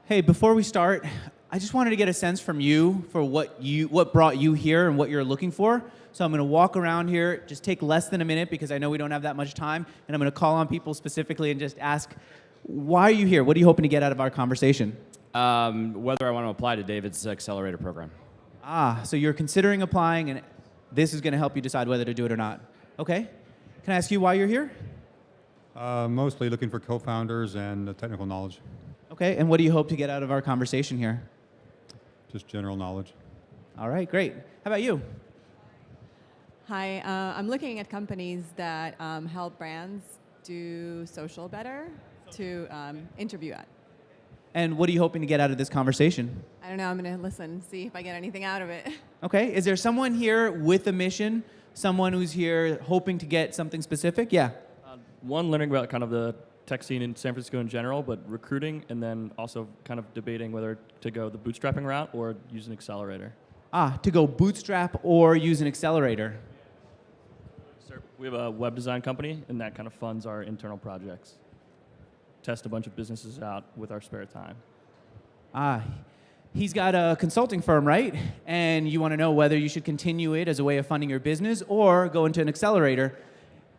Hey, before we start, I just wanted to get a sense from you for what brought you here and what you're looking for. So I'm going to walk around here, just take less than a minute because I know we don't have that much time, and I'm going to call on people specifically and just ask, why are you here? What are you hoping to get out of our conversation? Whether I want to apply to David's accelerator program. So you're considering applying, and this is going to help you decide whether to do it or not. Okay. Can I ask you why you're here? Mostly looking for co-founders and technical knowledge. Okay, and what do you hope to get out of our conversation here? Just general knowledge. All right, great. How about you? Hi, I'm looking at companies that help brands do social better to interview at. And what are you hoping to get out of this conversation? I don't know, I'm going to listen, see if I get anything out of it. Okay, is there someone here with a mission? Someone who's here hoping to get something specific? Yeah. One, learning about kind of the tech scene in San Francisco in general, but recruiting, and then also kind of debating whether to go the bootstrapping route or use an accelerator. To go bootstrap or use an accelerator. So we have a web design company, and that kind of funds our internal projects. Test a bunch of businesses out with our spare time. He's got a consulting firm, right? And you want to know whether you should continue it as a way of funding your business or go into an accelerator.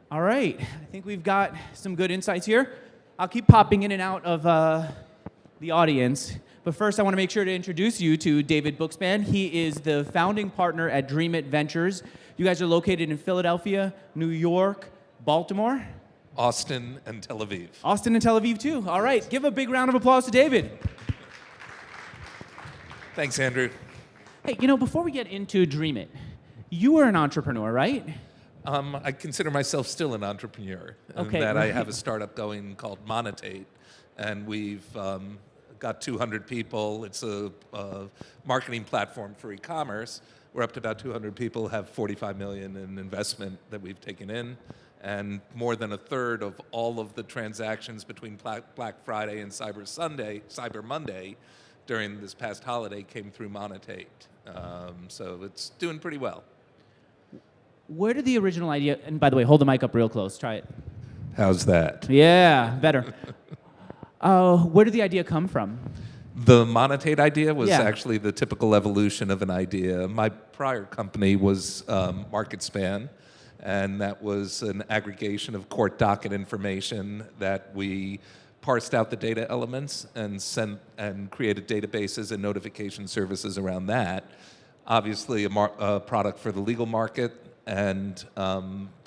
All right, I think we've got some good insights here. I'll keep popping in and out of the audience. But first, I want to make sure to introduce you to David Bookspan. He is the founding partner at Dreamit Ventures. You guys are located in Philadelphia, New York, Baltimore. Austin and Tel Aviv. Austin and Tel Aviv, too. All right, give a big round of applause to David. Thanks, Andrew. Hey, before we get into Dreamit, you were an entrepreneur, right? I consider myself still an entrepreneur. Okay, In that right. I have a startup going called Monetate, and we've got 200 people. It's a marketing platform for e-commerce. We're up to about 200 people, have 45 million in investment that we've taken in, and more than a third of all of the transactions between Black Friday and Cyber Monday during this past holiday came through Monetate. So it's doing pretty well. Where did the original idea, and by the way, hold the mic up real close, try it. How's that? Yeah, better. Where did the idea come from? The Monetate idea was Yeah. actually the typical evolution of an idea. My prior company was Bookspan, and that was an aggregation of court docket information that we parsed out the data elements and sent and created databases and notification services around that. Obviously, a product for the legal market, and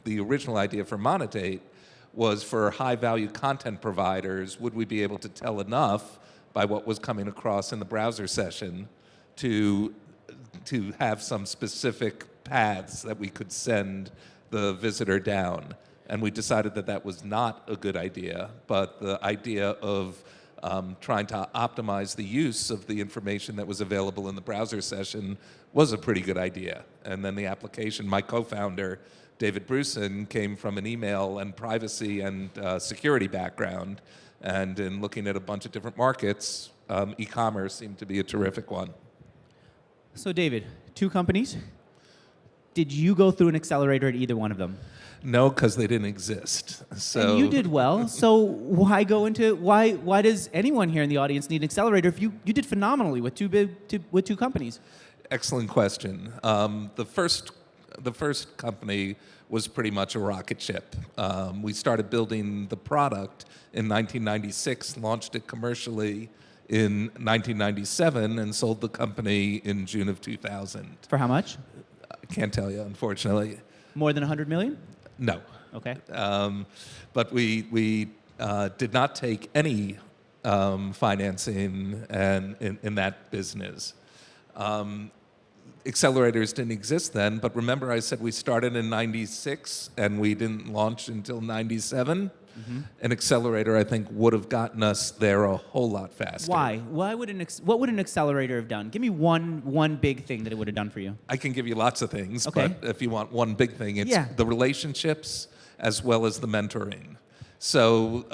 the original idea for Monetate was for high-value content providers, would we be able to tell enough by what was coming across in the browser session to have some specific paths that we could send the visitor down. And we decided that that was not a good idea, but the idea of trying to optimize the use of the information that was available in the browser session was a pretty good idea. And then the application, my co-founder, David Bruson, came from an email and privacy and security background. And in looking at a bunch of different markets, e-commerce seemed to be a terrific one. So David, 2 companies. Did you go through an accelerator at either one of them? No, because they didn't exist. So And you did well, so why does anyone here in the audience need an accelerator if you did phenomenally with two companies? Excellent question. The first company was pretty much a rocket ship. We started building the product in 1996, launched it commercially in 1997, and sold the company in June of 2000. For how much? I can't tell you, unfortunately. More than 100 million? No. Okay. But we did not take any financing in that business. Accelerators didn't exist then, but remember I said we started in 96 and we didn't launch until 97? Mm-hmm. An accelerator, I think, would have gotten us there a whole lot faster. Why? What would an accelerator have done? Give me one big thing that it would have done for you. I can give you lots of things, Okay. but if you want one big thing, it's the relationships as well as the mentoring. So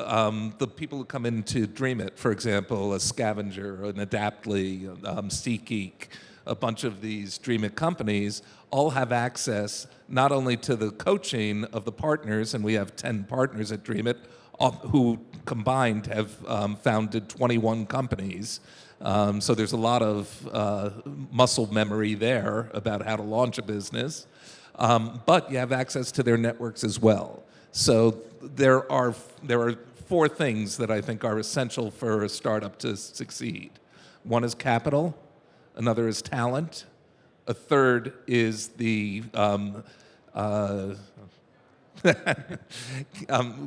the people who come into Dreamit, for example, a Scavenger, an Adaptly, SeatGeek, a bunch of these Dreamit companies all have access not only to the coaching of the partners, and we have 10 partners at Dreamit, who combined have founded 21 companies. So there's a lot of muscle memory there about how to launch a business. But you have access to their networks as well. So there are 4 things that I think are essential for a startup to succeed. One is capital, another is talent, a third is the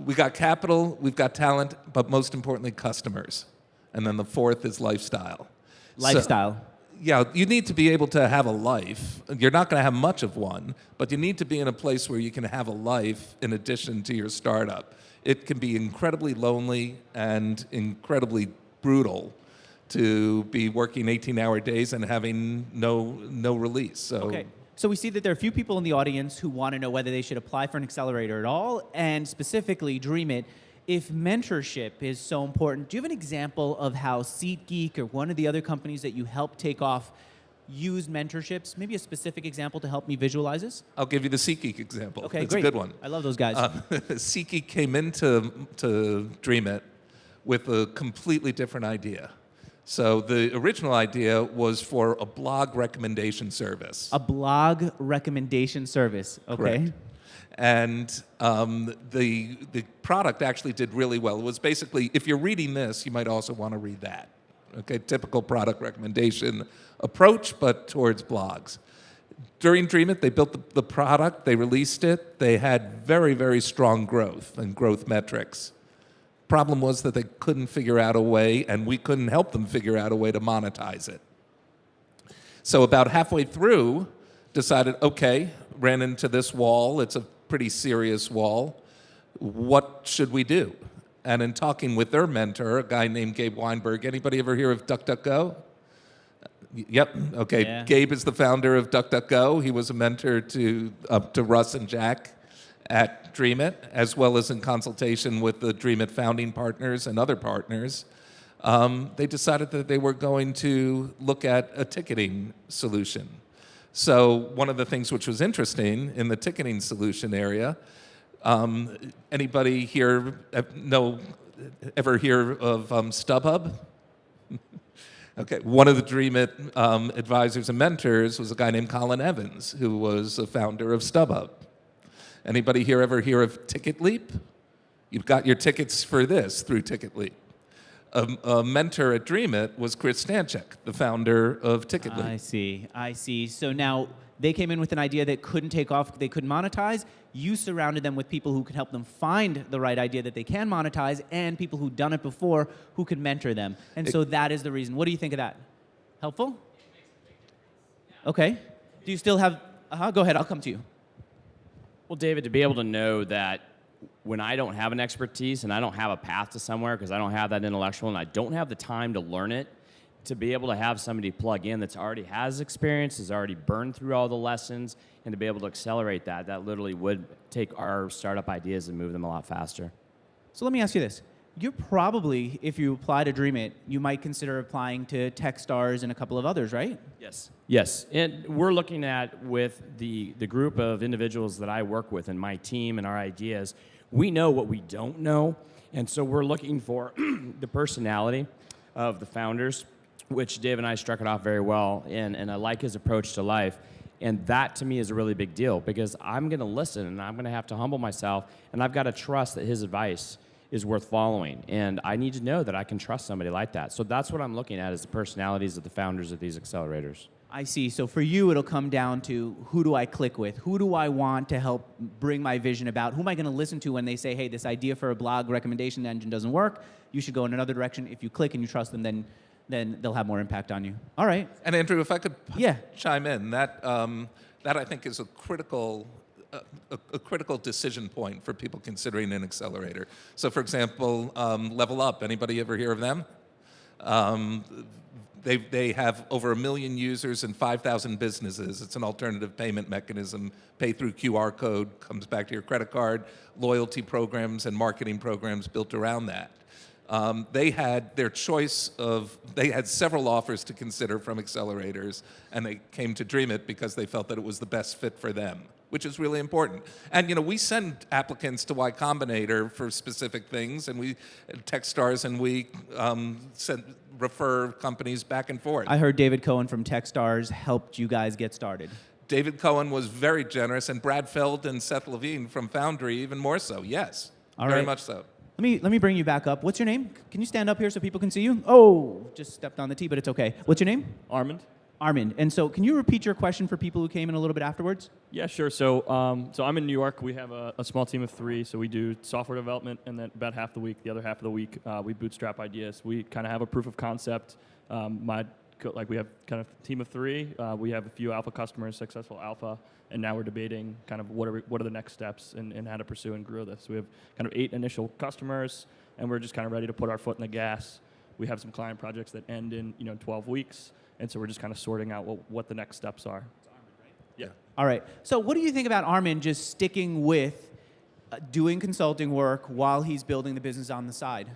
we got capital, we've got talent, but most importantly, customers. And then the fourth is lifestyle. Lifestyle. Yeah, you need to be able to have a life. You're not going to have much of one, but you need to be in a place where you can have a life in addition to your startup. It can be incredibly lonely and incredibly brutal to be working 18-hour days and having no release. So. Okay. So we see that there are a few people in the audience who want to know whether they should apply for an accelerator at all, and specifically Dreamit. If mentorship is so important, do you have an example of how SeatGeek or one of the other companies that you helped take off used mentorships? Maybe a specific example to help me visualize this? I'll give you the SeatGeek example. Okay, it's great. a good one. I love those guys. SeatGeek came into Dreamit with a completely different idea. So the original idea was for a blog recommendation service. A blog recommendation service. Okay. Correct. And the product actually did really well. It was basically, if you're reading this, you might also want to read that. Okay, typical product recommendation approach, but towards blogs. During Dreamit, they built the product, they released it, they had very, very strong growth and growth metrics. Problem was that they couldn't figure out a way, and we couldn't help them figure out a way to monetize it. So about halfway through, decided, okay, ran into this wall. It's a pretty serious wall. What should we do? And in talking with their mentor, a guy named Gabe Weinberg, anybody ever hear of DuckDuckGo? Yep. Okay. Yeah. Gabe is the founder of DuckDuckGo. He was a mentor to Russ and Jack at Dreamit, as well as in consultation with the Dreamit founding partners and other partners. They decided that they were going to look at a ticketing solution. So one of the things which was interesting in the ticketing solution area, anybody here ever hear of StubHub? Okay, one of the Dreamit advisors and mentors was a guy named Colin Evans, who was a founder of StubHub. Anybody here ever hear of TicketLeap? You've got your tickets for this through TicketLeap. A mentor at Dreamit was Chris Stanchek, the founder of TicketLeap. I see. So now they came in with an idea that couldn't take off, they couldn't monetize. You surrounded them with people who could help them find the right idea that they can monetize, and people who've done it before who could mentor them. And so that is the reason. What do you think of that? Helpful? Okay. Do you still have, go ahead, I'll come to you. Well, David, to be able to know that when I don't have an expertise and I don't have a path to somewhere because I don't have that intellectual and I don't have the time to learn it, to be able to have somebody plug in that's already has experience, has already burned through all the lessons, and to be able to accelerate that literally would take our startup ideas and move them a lot faster. So let me ask you this. You're probably, if you apply to Dreamit, you might consider applying to Techstars and a couple of others, right? Yes. Yes, and we're looking at, with the group of individuals that I work with and my team and our ideas, we know what we don't know, and so we're looking for the personality of the founders, which Dave and I struck it off very well, and I like his approach to life. And that, to me, is a really big deal, because I'm going to listen, and I'm going to have to humble myself, and I've got to trust that his advice is worth following. And I need to know that I can trust somebody like that. So that's what I'm looking at, is the personalities of the founders of these accelerators. I see. So for you, it'll come down to, who do I click with? Who do I want to help bring my vision about? Who am I going to listen to when they say, hey, this idea for a blog recommendation engine doesn't work? You should go in another direction. If you click and you trust them, then they'll have more impact on you. All right. And Andrew, if I could Yeah. chime in, that I think is a critical decision point for people considering an accelerator. So for example, Level Up, anybody ever hear of them? They have over 1 million users and 5,000 businesses. It's an alternative payment mechanism. Pay through QR code, comes back to your credit card, loyalty programs and marketing programs built around that. They had their choice they had several offers to consider from accelerators, and they came to Dreamit because they felt that it was the best fit for them. which is really important. And we send applicants to Y Combinator for specific things, and we Techstars, and we refer companies back and forth. I heard David Cohen from Techstars helped you guys get started. David Cohen was very generous, and Brad Feld and Seth Levine from Foundry even more so. Yes, very much so. Let me bring you back up. What's your name? Can you stand up here so people can see you? Oh, just stepped on the tee, but it's okay. What's your name? Armand? Armand. And so can you repeat your question for people who came in a little bit afterwards? Yeah, sure. So I'm in New York. We have a small team of 3. So we do software development, and then about half the week, the other half of the week, we bootstrap ideas. We kind of have a proof of concept. We have kind of a team of 3. We have a few alpha customers, successful alpha, and now we're debating kind of what are the next steps and how to pursue and grow this. We have kind of 8 initial customers, and we're just kind of ready to put our foot in the gas. We have some client projects that end in 12 weeks. And so we're just kind of sorting out what the next steps are. It's Armand, right? Yeah. All right. So what do you think about Armand just sticking with doing consulting work while he's building the business on the side?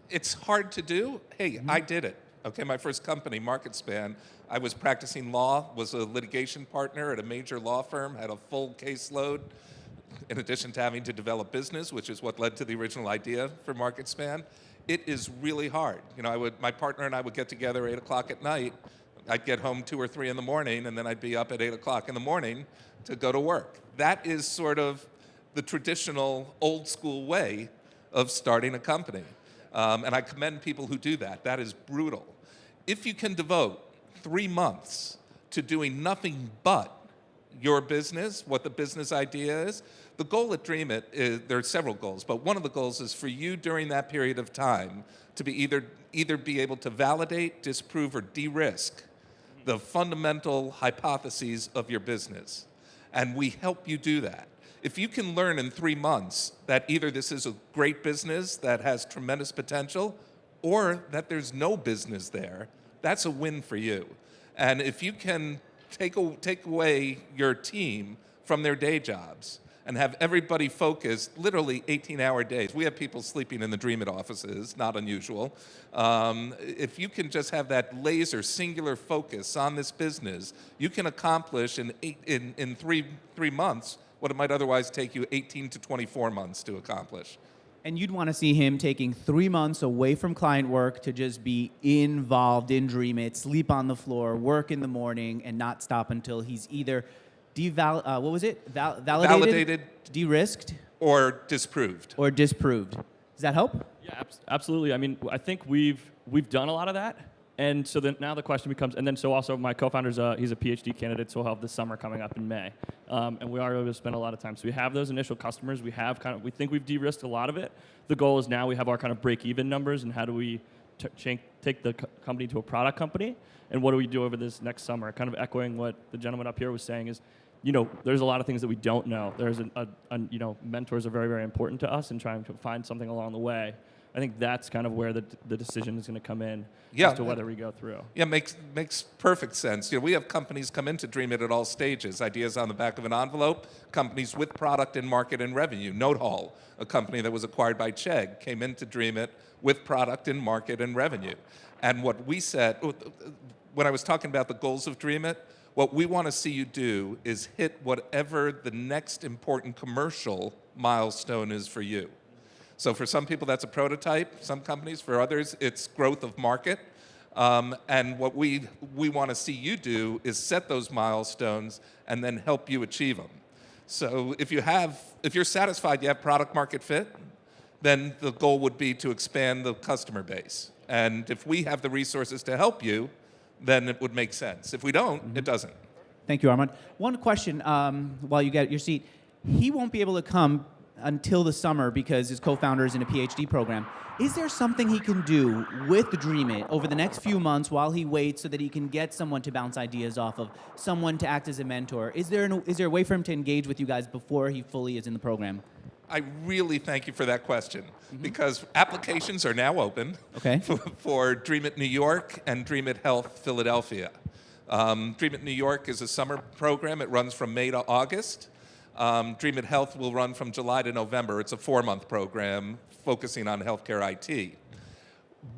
It's hard to do. Hey, I did it. Okay, my first company, MarketSpan, I was practicing law, was a litigation partner at a major law firm, had a full caseload, in addition to having to develop business, which is what led to the original idea for MarketSpan. It is really hard. My partner and I would get together 8 o'clock at night. I'd get home 2 or 3 in the morning, and then I'd be up at 8 o'clock in the morning to go to work. That is sort of the traditional old school way of starting a company. And I commend people who do that. That is brutal. If you can devote 3 months to doing nothing but your business, what the business idea is, the goal at Dreamit is, there are several goals, but one of the goals is for you during that period of time to be either be able to validate, disprove, or de-risk the fundamental hypotheses of your business. And we help you do that. If you can learn in 3 months that either this is a great business that has tremendous potential or that there's no business there, that's a win for you. And if you can take away your team from their day jobs and have everybody focused, literally 18-hour days. We have people sleeping in the Dreamit offices, not unusual. If you can just have that laser, singular focus on this business, you can accomplish in three months what it might otherwise take you 18 to 24 months to accomplish. And you'd want to see him taking 3 months away from client work to just be involved in Dreamit, sleep on the floor, work in the morning, and not stop until he's either validated, de-risked, or disproved. Does that help? Yeah, absolutely. I mean, I think we've done a lot of that. And so then now the question becomes, and then so also my co-founder's he's a PhD candidate, so he'll have this summer coming up in May. And we are able to spend a lot of time. So we have those initial customers. We think we've de-risked a lot of it. The goal is now we have our kind of break-even numbers, and how do we take the company to a product company, and what do we do over this next summer? Kind of echoing what the gentleman up here was saying is, there's a lot of things that we don't know. There's mentors are very, very important to us in trying to find something along the way. I think that's kind of where the decision is going to come in as to whether we go through. Yeah, makes perfect sense. We have companies come into Dreamit at all stages. Ideas on the back of an envelope, companies with product and market and revenue. NoteHall, a company that was acquired by Chegg, came into Dreamit with product and market and revenue. And what we said, when I was talking about the goals of Dreamit, what we want to see you do is hit whatever the next important commercial milestone is for you. So for some people, that's a prototype. Some companies, for others, it's growth of market. And what we want to see you do is set those milestones and then help you achieve them. So if you're satisfied you have product market fit, then the goal would be to expand the customer base. And if we have the resources to help you, then it would make sense. If we don't, it doesn't. Thank you, Armand. One question while you get your seat. He won't be able to come until the summer because his co-founder is in a PhD program. Is there something he can do with Dreamit over the next few months while he waits so that he can get someone to bounce ideas off of, someone to act as a mentor? Is there a way for him to engage with you guys before he fully is in the program? I really thank you for that question because applications are now open for Dreamit New York and Dreamit Health Philadelphia. Dreamit New York is a summer program. It runs from May to August. Dreamit Health will run from July to November. It's a 4-month program focusing on healthcare IT.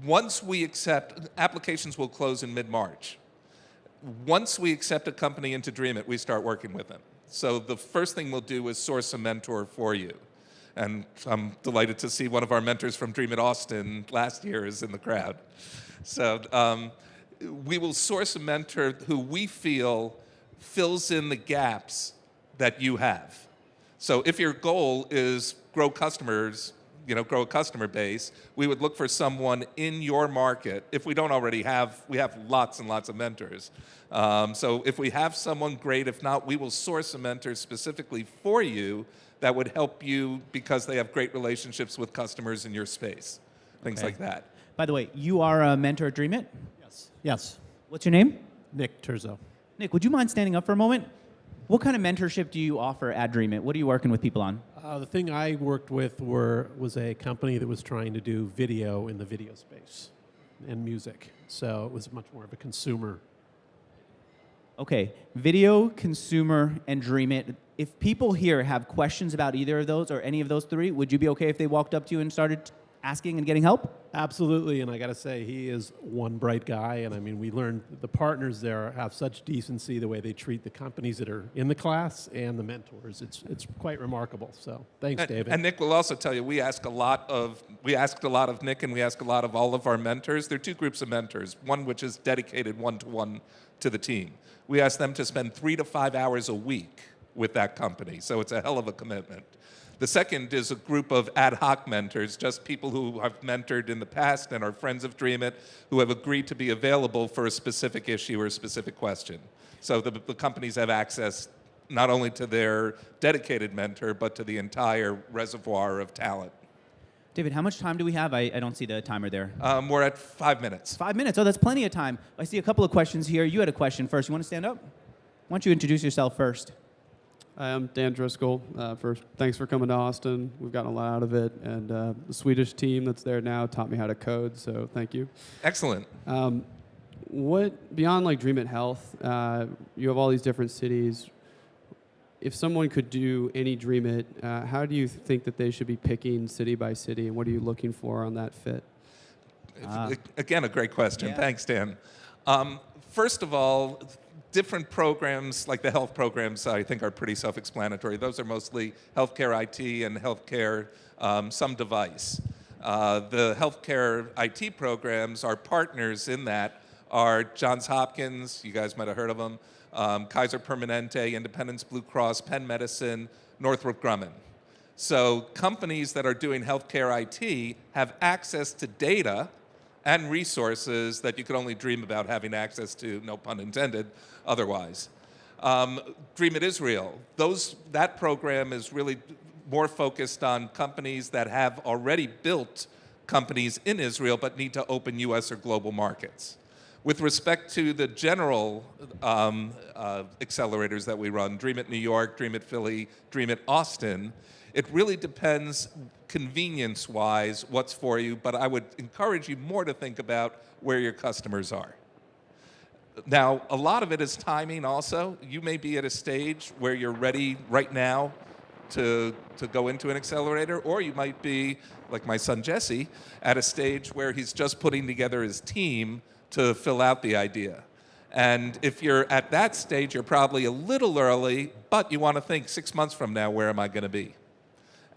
Once we accept, applications will close in mid-March. Once we accept a company into Dreamit, we start working with them. So the first thing we'll do is source a mentor for you. And I'm delighted to see one of our mentors from Dreamit Austin last year is in the crowd. So we will source a mentor who we feel fills in the gaps that you have. So if your goal is grow customers, grow a customer base, we would look for someone in your market. If we don't already have, we have lots and lots of mentors. So if we have someone, great. If not, we will source a mentor specifically for you that would help you because they have great relationships with customers in your space, things like that. By the way, you are a mentor at Dreamit? Yes. What's your name? Nick Terzo. Nick, would you mind standing up for a moment? What kind of mentorship do you offer at Dreamit? What are you working with people on? The thing I worked with was a company that was trying to do video in the video space and music. So it was much more of a consumer. Okay, video, consumer, and Dreamit. If people here have questions about either of those or any of those three, would you be okay if they walked up to you and started asking and getting help? Absolutely, and I got to say, he is one bright guy, and I mean, we learned the partners there have such decency, the way they treat the companies that are in the class and the mentors. It's quite remarkable, so thanks, David. And Nick will also tell you, we asked a lot of Nick and we ask a lot of all of our mentors. There are two groups of mentors, one which is dedicated one-to-one to the team. We ask them to spend 3 to 5 hours a week with that company, so it's a hell of a commitment. The second is a group of ad hoc mentors, just people who have mentored in the past and are friends of Dreamit, who have agreed to be available for a specific issue or a specific question. So the companies have access not only to their dedicated mentor, but to the entire reservoir of talent. David, how much time do we have? I don't see the timer there. We're at 5 minutes. 5 minutes. Oh, that's plenty of time. I see a couple of questions here. You had a question first. You want to stand up? Why don't you introduce yourself first? Hi, I'm Dan Driscoll. First, thanks for coming to Austin. We've gotten a lot out of it, and the Swedish team that's there now taught me how to code, so thank you. Excellent. What beyond like Dreamit Health? You have all these different cities. If someone could do any Dreamit, how do you think that they should be picking city by city, and what are you looking for on that fit? Again, a great question. Yeah. Thanks, Dan. First of all, different programs, like the health programs, I think are pretty self-explanatory. Those are mostly healthcare IT and healthcare some device. The healthcare IT programs, our partners in that are Johns Hopkins, you guys might have heard of them, Kaiser Permanente, Independence Blue Cross, Penn Medicine, Northrop Grumman. So companies that are doing healthcare IT have access to data and resources that you could only dream about having access to, no pun intended, otherwise. Dreamit Israel, that program is really more focused on companies that have already built companies in Israel but need to open US or global markets. With respect to the general accelerators that we run, Dreamit New York, Dreamit Philly, Dreamit Austin, it really depends convenience-wise what's for you, but I would encourage you more to think about where your customers are. Now, a lot of it is timing also. You may be at a stage where you're ready right now to go into an accelerator, or you might be, like my son Jesse, at a stage where he's just putting together his team to fill out the idea. And if you're at that stage, you're probably a little early, but you want to think 6 months from now, where am I going to be?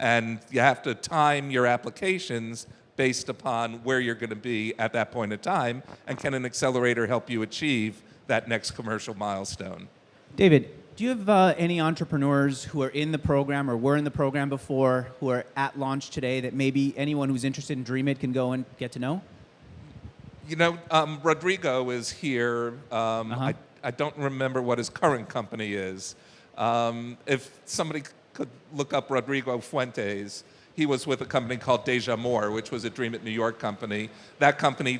And you have to time your applications based upon where you're going to be at that point in time, and can an accelerator help you achieve that next commercial milestone? David, do you have any entrepreneurs who are in the program or were in the program before who are at launch today that maybe anyone who's interested in Dreamit can go and get to know? You know, Rodrigo is here. I don't remember what his current company is. If somebody could look up Rodrigo Fuentes, he was with a company called Deja More, which was a Dreamit New York company. That company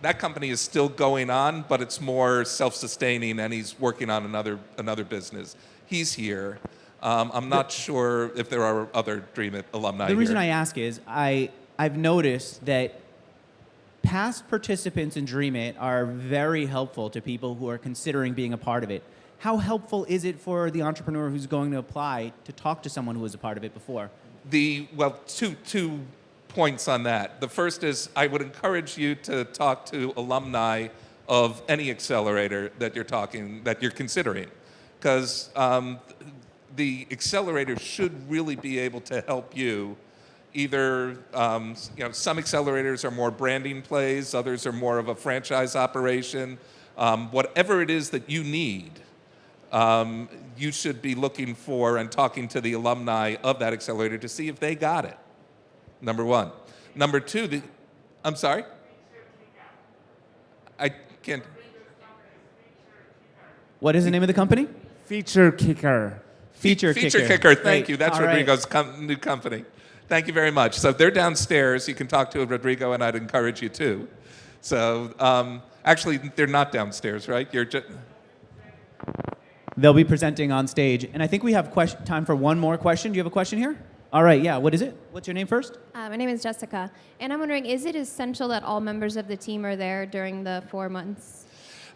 that company is still going on, but it's more self-sustaining, and he's working on another business. He's here. I'm not sure if there are other Dreamit alumni here. The reason I ask is I've noticed that past participants in Dreamit are very helpful to people who are considering being a part of it. How helpful is it for the entrepreneur who's going to apply to talk to someone who was a part of it before? Two points on that. The first is I would encourage you to talk to alumni of any accelerator that you're considering. because the accelerator should really be able to help you. Either, some accelerators are more branding plays, others are more of a franchise operation. Whatever it is that you need, you should be looking for and talking to the alumni of that accelerator to see if they got it, number one. Number two, I'm sorry? I can't. What is the name of the company? Feature Kicker. Feature Kicker, thank Great. you. That's All right. Rodrigo's new company. Thank you very much. So they're downstairs. You can talk to Rodrigo, and I'd encourage you to. So actually, they're not downstairs, right? You're just. They'll be presenting on stage. And I think we have time for one more question. Do you have a question here? All right, yeah. What is it? What's your name first? My name is Jessica. And I'm wondering, is it essential that all members of the team are there during the 4 months?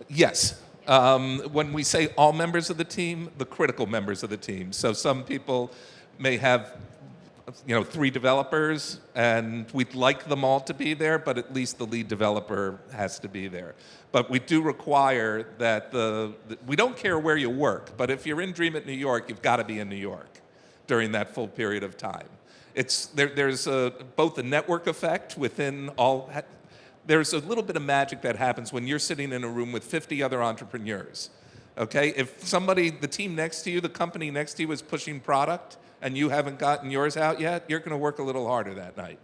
Yes. When we say all members of the team, the critical members of the team. So some people may have 3 developers, and we'd like them all to be there, but at least the lead developer has to be there. But we do require that we don't care where you work, but if you're in Dreamit New York, you've got to be in New York during that full period of time. There's both a network effect within all. There's a little bit of magic that happens when you're sitting in a room with 50 other entrepreneurs. Okay, if the team next to you, the company next to you is pushing product, and you haven't gotten yours out yet, you're going to work a little harder that night,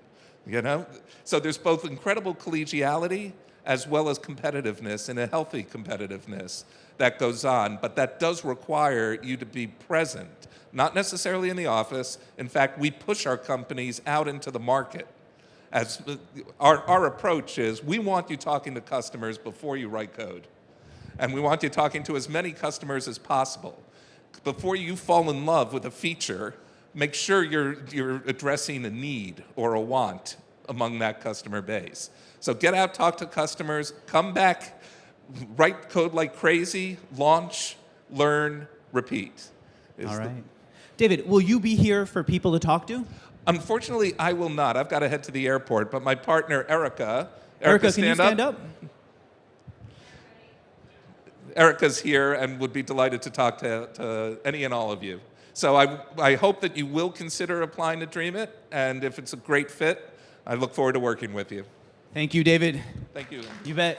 So there's both incredible collegiality as well as competitiveness, and a healthy competitiveness that goes on, but that does require you to be present, not necessarily in the office. In fact, we push our companies out into the market. As our approach is, we want you talking to customers before you write code, and we want you talking to as many customers as possible. Before you fall in love with a feature, make sure you're addressing a need or a want among that customer base. So get out, talk to customers, come back, write code like crazy, launch, learn, repeat. All right. David, will you be here for people to talk to? Unfortunately, I will not. I've got to head to the airport, but my partner, Erica, Can you stand up? Erica's here and would be delighted to talk to any and all of you. So I hope that you will consider applying to Dreamit, and if it's a great fit, I look forward to working with you. Thank you, David. Thank you. You bet.